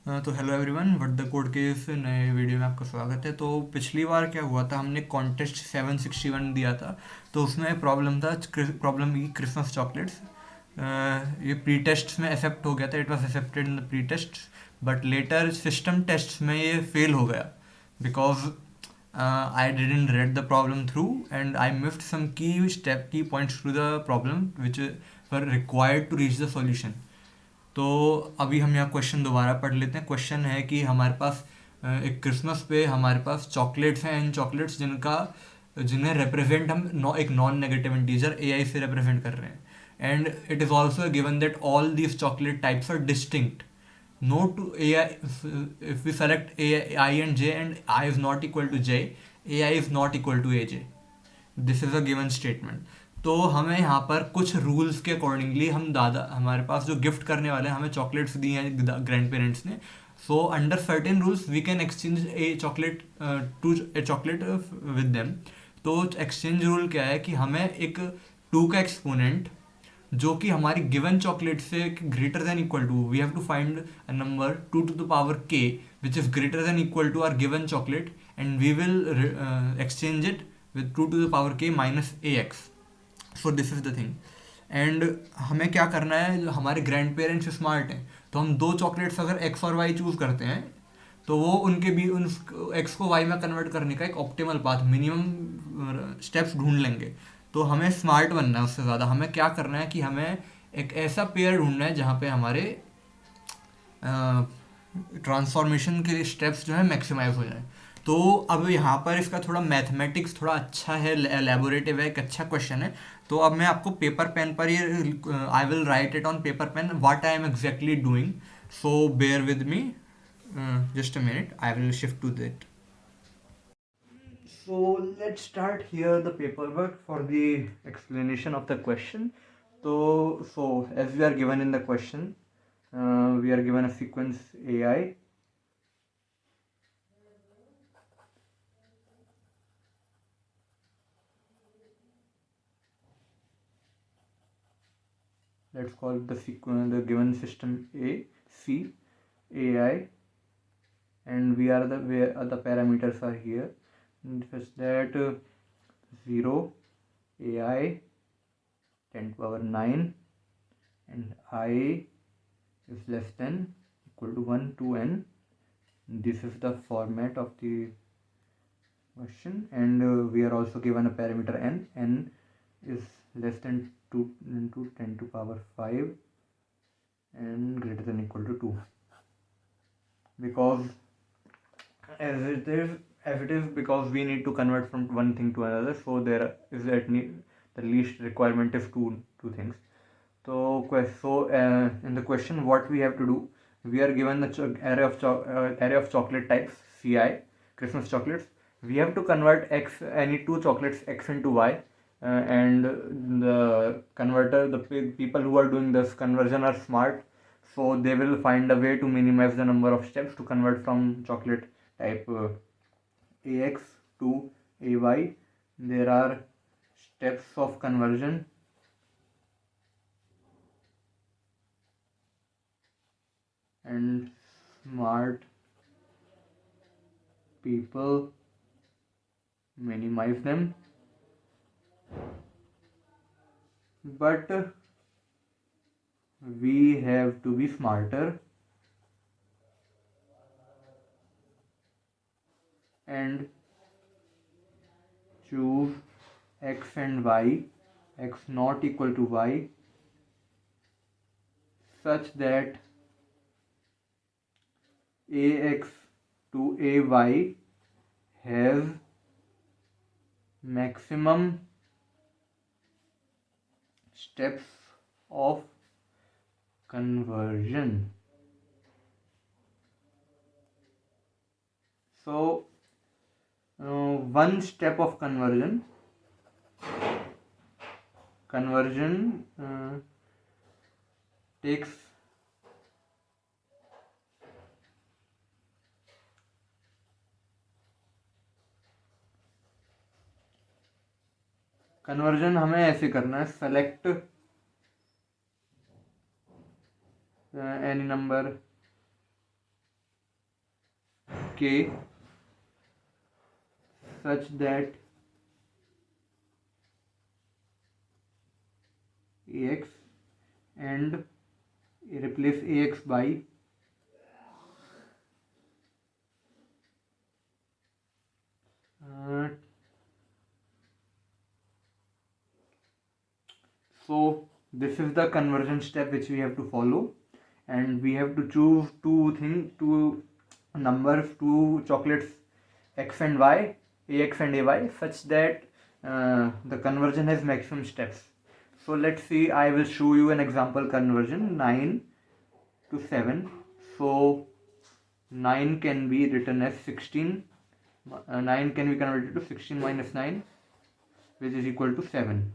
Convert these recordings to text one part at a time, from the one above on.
तो hello everyone, what the code के इस नए वीडियो में आपका स्वागत है। तो पिछली बार क्या हुआ था, हमने कॉन्टेस्ट 761 दिया था। तो उसमें प्रॉब्लम था, प्रॉब्लम की क्रिसमस चॉकलेट्स। ये प्री टेस्ट में एक्सेप्ट हो गया था, it was accepted in the pre test. But later system test में ये फेल हो गया because I didn't read the problem through and I missed some key points to the problem which were required to reach the solution. तो अभी हम यहाँ question दोबारा पढ़ लेते हैं। क्वेश्चन है कि हमारे पास एक क्रिसमस पे हमारे पास चॉकलेट्स हैं, इन चॉकलेट्स जिन्हें रिप्रेजेंट हम एक non negative integer a i से रिप्रेजेंट कर रहे हैं। And it is also given that all these chocolate types are distinct. no to ai, if we select ai and j and I is not equal to j, ai is not equal to aj. This is a given statement. तो हमें यहाँ पर कुछ rules के accordingly हम दादा हमारे पास जो गिफ्ट करने वाले हैं हमें चॉकलेट्स दी हैं ग्रैंड पेरेंट्स ने। So under certain rules we can exchange a chocolate to a chocolate with them. तो एक्सचेंज रूल क्या है कि हमें एक टू का एक्सपोनेंट जो कि हमारी गिवन चॉकलेट से greater than equal to, we have to find a number 2 to the power k which is greater than equal to our given chocolate, and we will exchange it with 2 to the power k minus ax. So this is the thing. And हमें क्या करना है, हमारे grand parents smart हैं तो हम दो chocolates अगर एक्स और वाई चूज करते हैं तो वो उनके भी उन एक्स को वाई में कन्वर्ट करने का एक ऑप्टिमल पाथ, मिनिमम स्टेप्स ढूंढ लेंगे। तो हमें स्मार्ट बनना है, उससे ज़्यादा हमें क्या करना है कि हमें एक ऐसा पेयर ढूंढना है जहाँ पे हमारे ट्रांसफॉर्मेशन के स्टेप्स जो है मैक्सिमाइज हो जाए। तो अब यहाँ पर इसका थोड़ा मैथमेटिक्स थोड़ा अच्छा है, एलेबोरेटिव है, एक अच्छा क्वेश्चन है। तो अब मैं आपको पेपर पेन पर ये I will write it on paper pen what I am exactly doing. So bear with me just a minute, I will shift to that. So let's start here the paperwork for the explanation of the question. So as we are given in the question, we are given a sequence AI. Let's call the sequence, the given system A, C, AI, and we are the parameters are here. Such that 0 AI 10 to the power 9 and I is less than equal to 1 to n. This is the format of the question, and we are also given a parameter n is less than 2 into 10 to power 5 and greater than equal to 2, because as it is because we need to convert from one thing to another, so there is the least requirement is two things. So in the question what we have to do, we are given the array of chocolate types ci, Christmas chocolates. We have to convert any two chocolates x into y, and the people who are doing this conversion are smart, so they will find a way to minimize the number of steps to convert from chocolate type ax to ay. There are steps of conversion, and smart people minimize them. But we have to be smarter and choose x and y, x not equal to y, such that ax to ay has maximum steps of conversion. So one step of conversion takes conversion हमें ऐसे करना है, select any number k such that ax, and replace ax by so this is the conversion step which we have to follow, and we have to choose two numbers, two chocolates, x and y, ax and ay, such that the conversion has maximum steps. So let's see, I will show you an example conversion, 9 to 7. So 9 can be written as 16, 9 can be converted to 16 minus 9, which is equal to 7.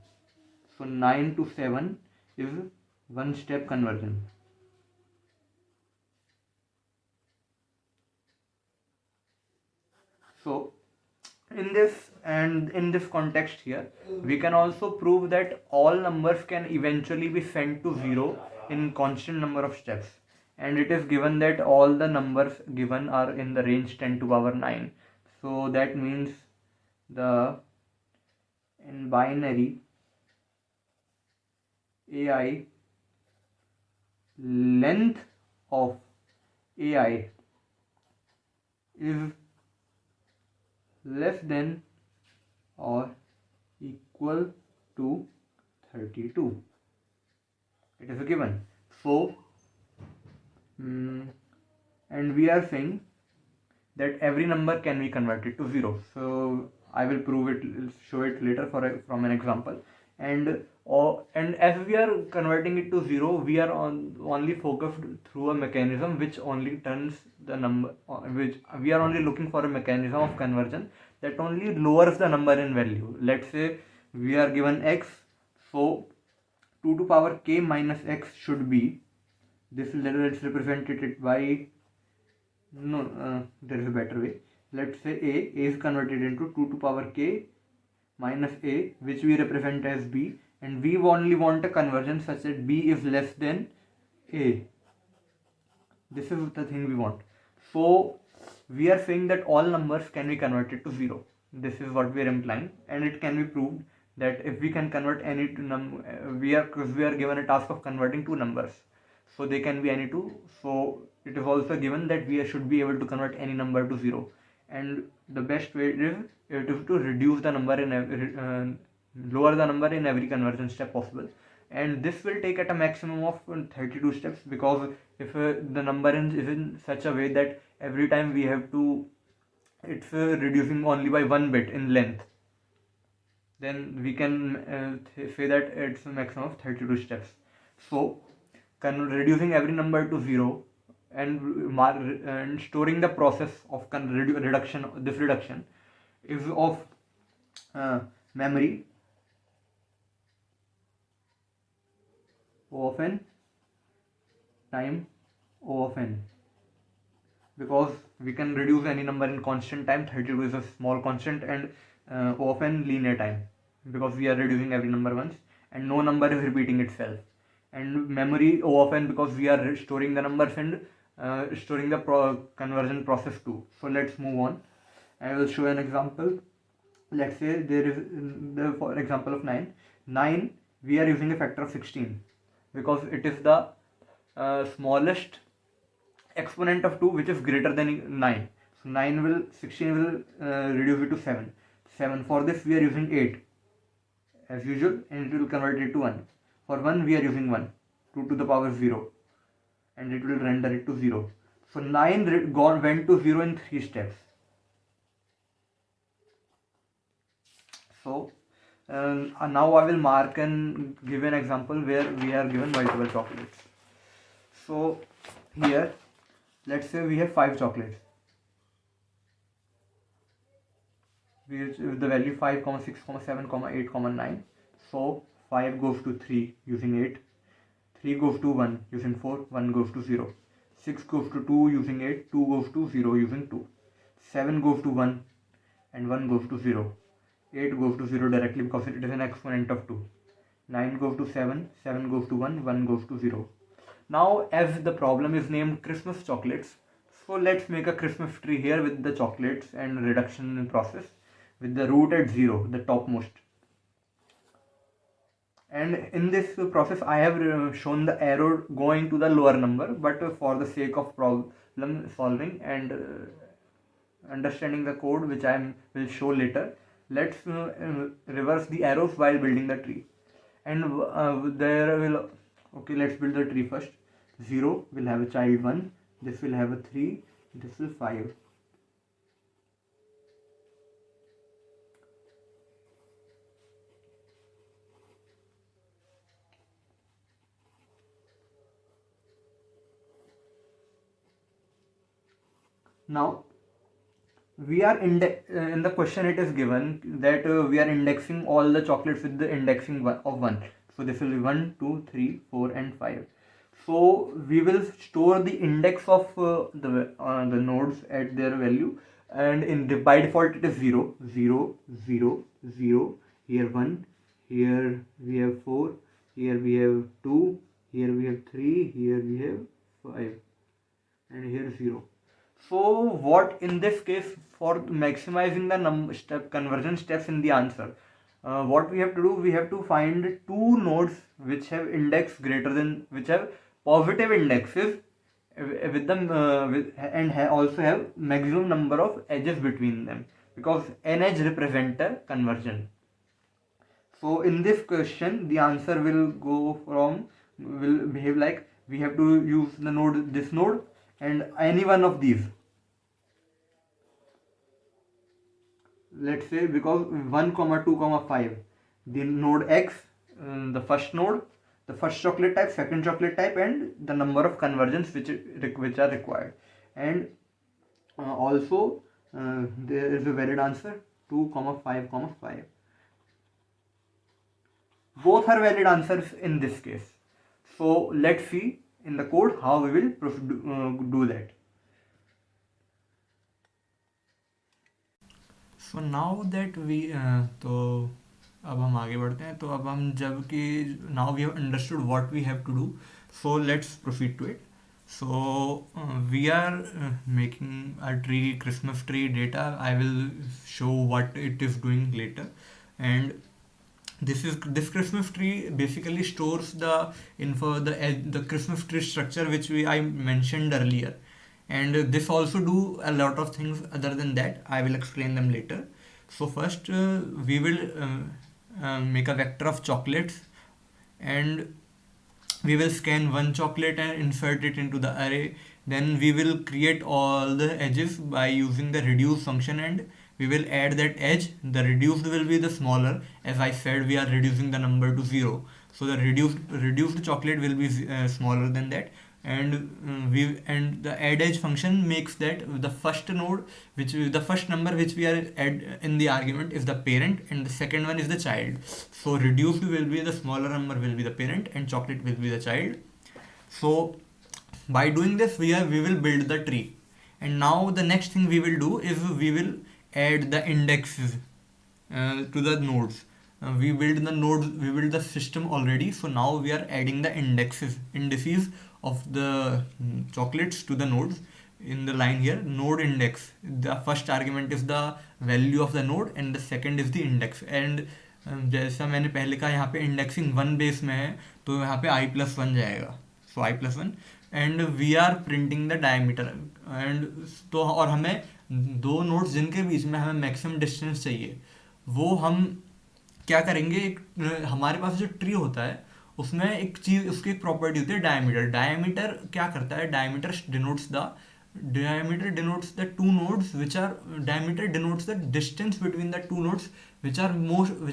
So 9 to 7 is one step conversion. So in this context here, we can also prove that all numbers can eventually be sent to 0 in constant number of steps, and it is given that all the numbers given are in the range 10 to power 9. So that means in binary ai, length of ai is less than or equal to 32. It is a given. So and we are saying that every number can be converted to 0. So I will prove it, show it later from an example. And as we are converting it to 0, we are only focused through a mechanism which only turns the number, which we are only looking for a mechanism of conversion that only lowers the number in value. Let's say we are given x, so 2 to power k minus x should be this. Let's represent it by there is a better way. Let's say a is converted into 2 to power k minus a, which we represent as b, and we only want a conversion such that b is less than a. This is the thing we want. So we are saying that all numbers can be converted to 0. This is what we are implying, and it can be proved that if we can convert any two we are given a task of converting two numbers, so they can be any two. So it is also given that we should be able to convert any number to 0, and the best way is to reduce the number in lower the number in every conversion step possible, and this will take at a maximum of 32 steps, because if the number is in such a way that every time we have to, it's reducing only by 1 bit in length, then we can say that it's a maximum of 32 steps. So reducing every number to 0 and storing the process of reduction is of memory O of n time O of n, because we can reduce any number in constant time. 32 is a small constant, and O of n linear time, because we are reducing every number once and no number is repeating itself. And memory O of n, because we are storing the numbers and storing the conversion process too. So let's move on. I will show an example. Let's say there is for example of 9, we are using a factor of 16 because it is the smallest exponent of 2 which is greater than 9. So 16 will reduce it to 7. For this we are using 8 as usual, and it will convert it to 1. For 1 we are using 1, 2 to the power 0, and it will render it to 0. So 9 went to 0 in 3 steps. So now I will mark and give an example where we are given multiple chocolates. So here, let's say we have 5 chocolates with the value 5, 6, 7, 8, 9. So 5 goes to 3 using 8, 3 goes to 1 using 4, 1 goes to 0, 6 goes to 2 using 8, 2 goes to 0 using 2, 7 goes to 1 and 1 goes to 0, 8 goes to 0 directly because it is an exponent of 2, 9 goes to 7, 7 goes to 1, 1 goes to 0. Now as the problem is named Christmas chocolates, So let's make a Christmas tree here with the chocolates and reduction process with the root at 0, the topmost. And in this process I have shown the arrow going to the lower number, but for the sake of problem solving and understanding the code which I will show later, let's reverse the arrows while building the tree. And there will, okay, let's build the tree first. 0 will have a child 1, this will have a 3, this will 5. Now we are in the question it is given that we are indexing all the chocolates with the indexing of 1. So this will be 1, 2, 3, 4 and 5. So we will store the index of the nodes at their value, and by default it is 0, 0, 0, 0, here 1, here we have 4, here we have 2, here we have 3, here we have 5, and here 0. So what in this case, for maximizing the conversion steps in the answer, what we have to do, we have to find two nodes which have index greater than, which have positive indexes with them also have maximum number of edges between them, because n edge represent a conversion. So in this question the answer will behave like we have to use the node, this node, and any one of these. Let's say because 1, 2, 5, the node x, the first node, the first chocolate type, second chocolate type, and the number of conversions which are required. And also there is a valid answer 2, 5, 5. Both are valid answers in this case. So let's see in the code how we will do that. So now that we तो अब हम आगे बढ़ते हैं. तो अब हम जब कि now we have understood what we have to do, so let's proceed to it. So we are making a tree, Christmas tree data. I will show what it is doing later. And this Christmas tree basically stores the info, the Christmas tree structure which I mentioned earlier. And this also do a lot of things other than that. I will explain them later. So first we will make a vector of chocolates, and we will scan one chocolate and insert it into the array. Then we will create all the edges by using the reduce function, and we will add that edge. The reduced will be the smaller. As I said, we are reducing the number to 0, so the reduced chocolate will be smaller than that. And the add edge function makes that the first node, which is the first number which we are add in the argument, is the parent, and the second one is the child. So reduced will be the smaller number will be the parent, and chocolate will be the child. So by doing this we will build the tree. And now the next thing we will do is we will add the indexes to the nodes. We build the system already, so now we are adding the indices of the chocolates to the nodes. In the line here, node index, the first argument is the value of the node and the second is the index. And जैसा मैंने पहले कहा, यहाँ पे indexing 1 base में है, तो यहाँ पे i+1 जाएगा. So i+1, and we are printing the diameter. And तो और हमें दो नोड्स जिनके बीच में हमें मैक्सिमम डिस्टेंस चाहिए, वो हम क्या करेंगे, हमारे पास जो ट्री होता है उसमें एक चीज, उसकी एक प्रॉपर्टी होती है डायमीटर. डायमीटर क्या करता है, diameter denotes the two nodes which are, diameter denotes the distance between the two nodes which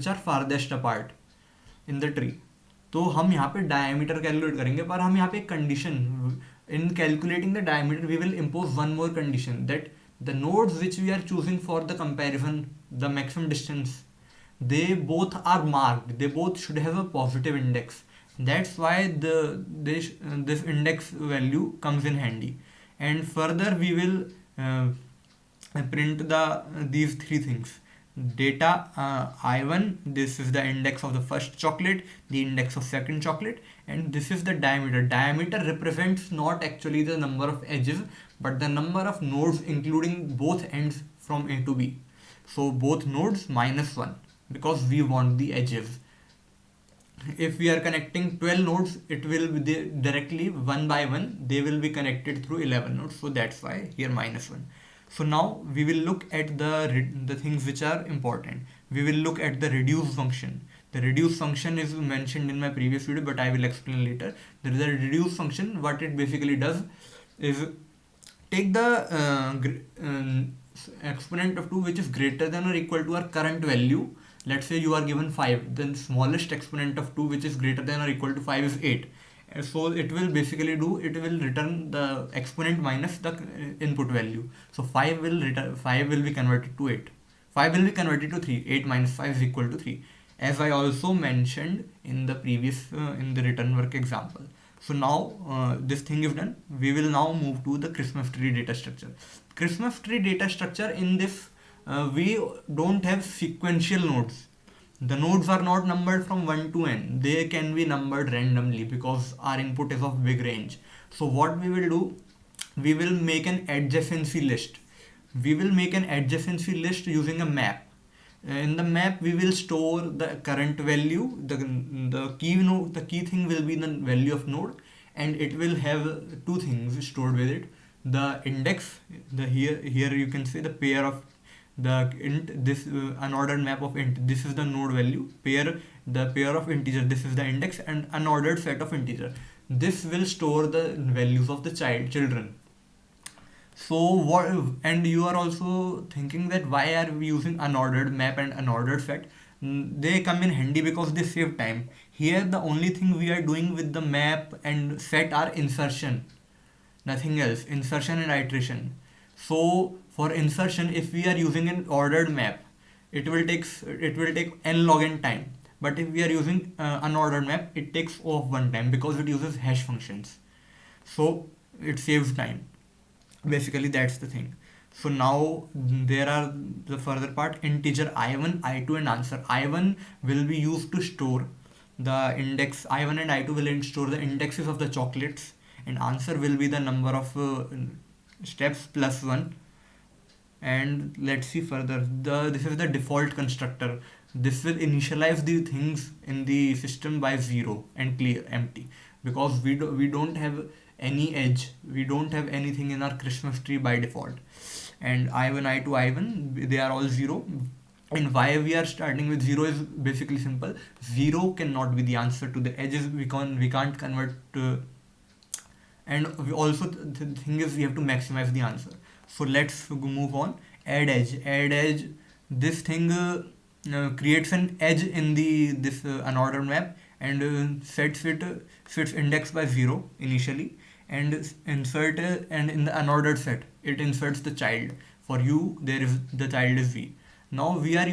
are farthest apart in the tree. तो हम यहाँ पे डायमीटर कैलकुलेट करेंगे, पर हम यहाँ पे एक condition, in calculating the diameter we will impose one more condition, that the nodes which we are choosing for the comparison the maximum distance, they both are marked, they both should have a positive index. That's why this index value comes in handy. And further we will print these three things. data I1, this is the index of the first chocolate, the index of second chocolate, and this is the diameter. Diameter represents not actually the number of edges, but the number of nodes including both ends from A to B. So both nodes minus 1, because we want the edges. If we are connecting 12 nodes, it will be directly one by one, they will be connected through 11 nodes. So that's why here minus 1. So now we will look at the things which are important. We will look at the reduce function. The reduce function is mentioned in my previous video, but I will explain later. There is a reduce function. What it basically does is take the exponent of 2 which is greater than or equal to our current value. Let's say you are given 5, then smallest exponent of 2 which is greater than or equal to 5 is 8. So it will basically do, it will return the exponent minus the input value. So 5 will be converted to 8. 5 will be converted to 3. 8 minus 5 is equal to 3. As I also mentioned in the previous in the written work example. So now this thing is done. We will now move to the Christmas tree data structure. Christmas tree data structure, in this we don't have sequential nodes. The nodes are not numbered from 1 to n. They can be numbered randomly because our input is of big range. So what we will do, we will make an adjacency list. We will make an adjacency list using a map. In the map we will store the current value, the key node, the key thing will be the value of node, and it will have two things stored with it: the index, the here you can say the pair of the int, this unordered map of int, this is the node value, the pair of integer, this is the index, and unordered set of integer. This will store the values of the children. So what, and you are also thinking that why are we using unordered map and unordered set? They come in handy because they save time. Here the only thing we are doing with the map and set are insertion, nothing else, insertion and iteration. So for insertion, if we are using an ordered map, it will take n log n time. But if we are using unordered map, it takes O of 1 time because it uses hash functions. So it saves time. Basically that's the thing. So now there are the further part: integer I1, I2 and answer. I1 will be used to store the index. I1 and I2 will store the indexes of the chocolates, and answer will be the number of steps plus 1. And let's see further, this is the default constructor. This will initialize the things in the system by 0 and clear empty, because we don't have any edge, we don't have anything in our Christmas tree by default. And I1, I2, I1, they are all 0. And why we are starting with 0 is basically simple: 0 cannot be the answer to the edges, we can't convert to, and we also the thing is we have to maximize the answer. So let's move on. Add edge, this thing creates an edge in this unordered map, and sets index by 0 initially, and insert and in the unordered set it inserts the child. For u, there is the child is v. Now we are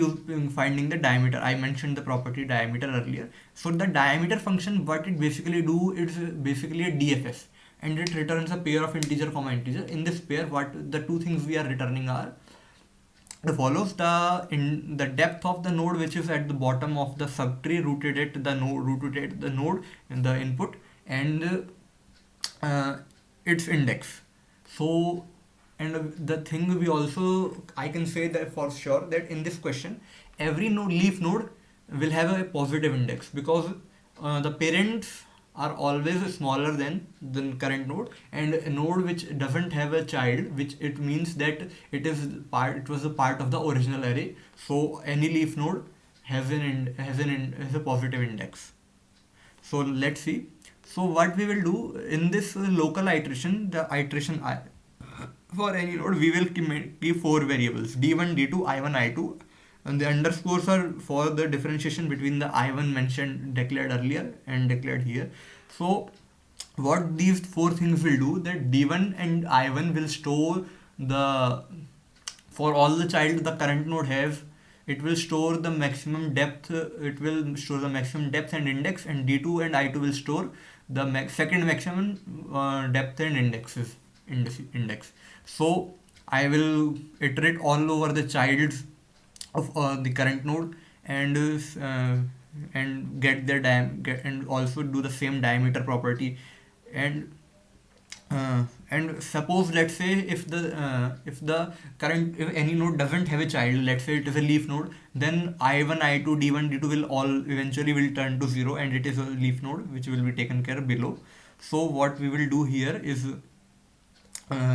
finding the diameter. I mentioned the property diameter earlier. So the diameter function, what it basically do, it's basically a DFS, and it returns a pair of integer comma integer. In this pair, what the two things we are returning are the follows: the depth of the node which is at the bottom of the subtree rooted at the node in the input, and its index. So, and the thing we also, I can say that for sure that in this question every leaf node will have a positive index, because the parents are always smaller than the current node, and a node which doesn't have a child, which it means that it was a part of the original array. So any leaf node has a positive index. So let's see. So what we will do in this local iteration, the iteration I, for any node we will keep 4 variables: d1, d2, i1, i2, and the underscores are for the differentiation between the I1 mentioned declared earlier and declared here. So what these 4 things will do, that D1 and I1 will store for all the child the current node has, it will store the maximum depth, and index, and D2 and I2 will store the second maximum depth and index. So I will iterate all over the child's of the current node, and get their and also do the same diameter property. And uh, and suppose, let's say, if the current, if any node doesn't have a child, let's say it is a leaf node, then I1, I2, D1, D2 will all eventually will turn to 0, and it is a leaf node which will be taken care of below. So what we will do here is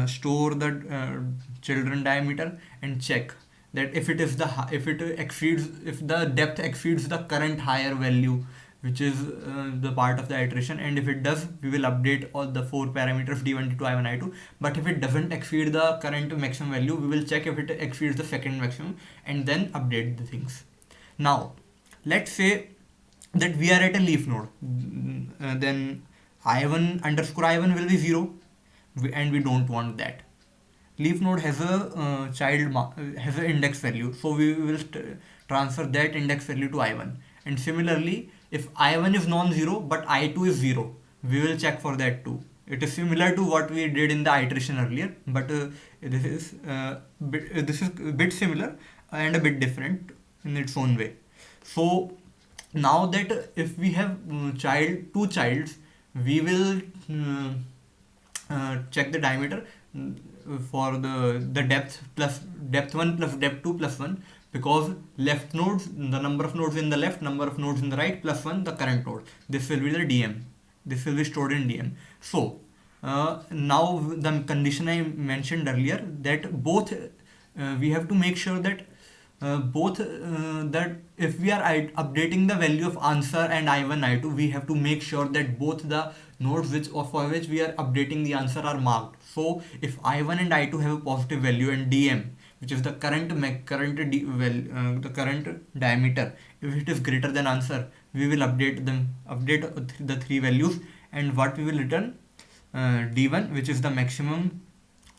store the children diameter and check that if it is if it exceeds, if the depth exceeds the current higher value, which is the part of the iteration, and if it does, we will update all the four parameters d1, d2, i1, i2. But if it doesn't exceed the current maximum value, we will check if it exceeds the second maximum and then update the things. Now let's say that we are at a leaf node, then i1 underscore i1 will be 0, and we don't want that. Leaf node has a has an index value, so we will transfer that index value to i1. And similarly, if i1 is non-zero but i2 is 0, we will check for that too. It is similar to what we did in the iteration earlier, but this is a bit similar and a bit different in its own way. So now that if we have two childs, we will check the diameter for the depth plus depth 1 plus depth 2 plus 1, because left nodes, the number of nodes in the left, number of nodes in the right, plus 1 the current node. This will be the dm, this will be stored in dm. So now the condition I mentioned earlier, that both we have to make sure that both that if we are updating the value of answer and i1, i2, we have to make sure that both the nodes which or for which we are updating the answer are marked. So if i1 and i2 have a positive value, and dm, which is the the current diameter, if it is greater than answer, we will update the three values, and what we will return, d1, which is the maximum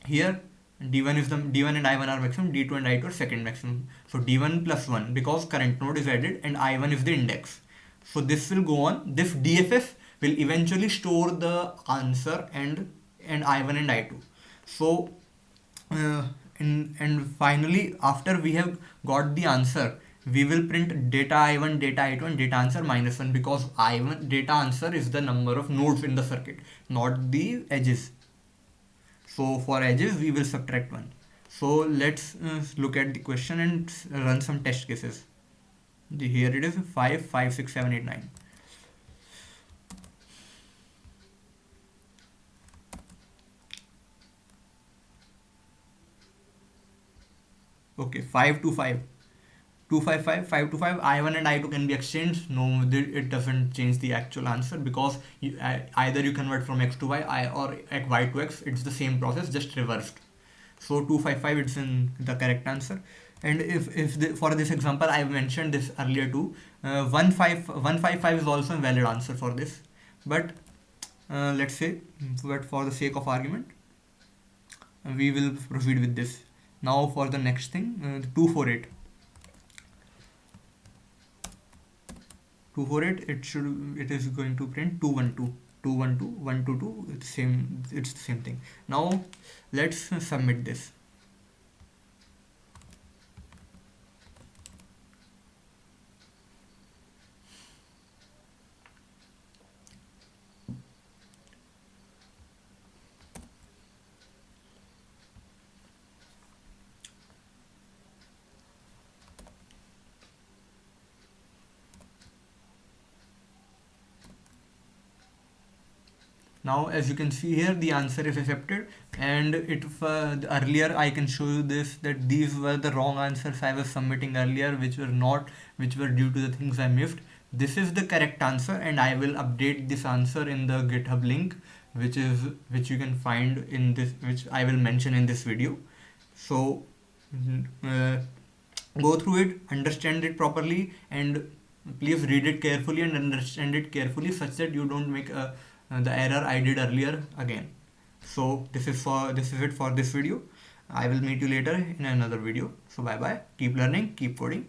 here. D1 and I1 are maximum, D2 and I2 are second maximum. So D1 plus 1, because current node is added and I1 is the index. So this will go on. This DFF will eventually store the answer and I1 and I2. So and finally, after we have got the answer, we will print data I1, data I2, and data answer -1, because I1 data answer is the number of nodes in the circuit, not the edges. So for edges, we will subtract 1. So let's look at the question and run some test cases. Here it is 5, 5, 6, 7, 8, 9. Okay, 5 to 5. 2, 5, 5, 5 to 5, I1 and I2 can be exchanged. No, it doesn't change the actual answer, because either you convert from x to y, or y to x. It's the same process, just reversed. So 255, it's in the correct answer. And for this example, I mentioned this earlier too. 155 is also a valid answer for this. But let's say, but for the sake of argument, we will proceed with this. Now for the next thing, 248. 248, it is going to print 212, 212, 122. It's the same thing. Now let's submit this. Now as you can see here, the answer is accepted, and earlier I can show you this, that these were the wrong answers I was submitting earlier, which were due to the things I missed. This is the correct answer, and I will update this answer in the GitHub link, which you can find in this, which I will mention in this video. So go through it, understand it properly, and please read it carefully and understand it carefully, such that you don't make the error I did earlier again. So this is it for this video. I will meet you later in another video. So bye bye. Keep learning, keep coding.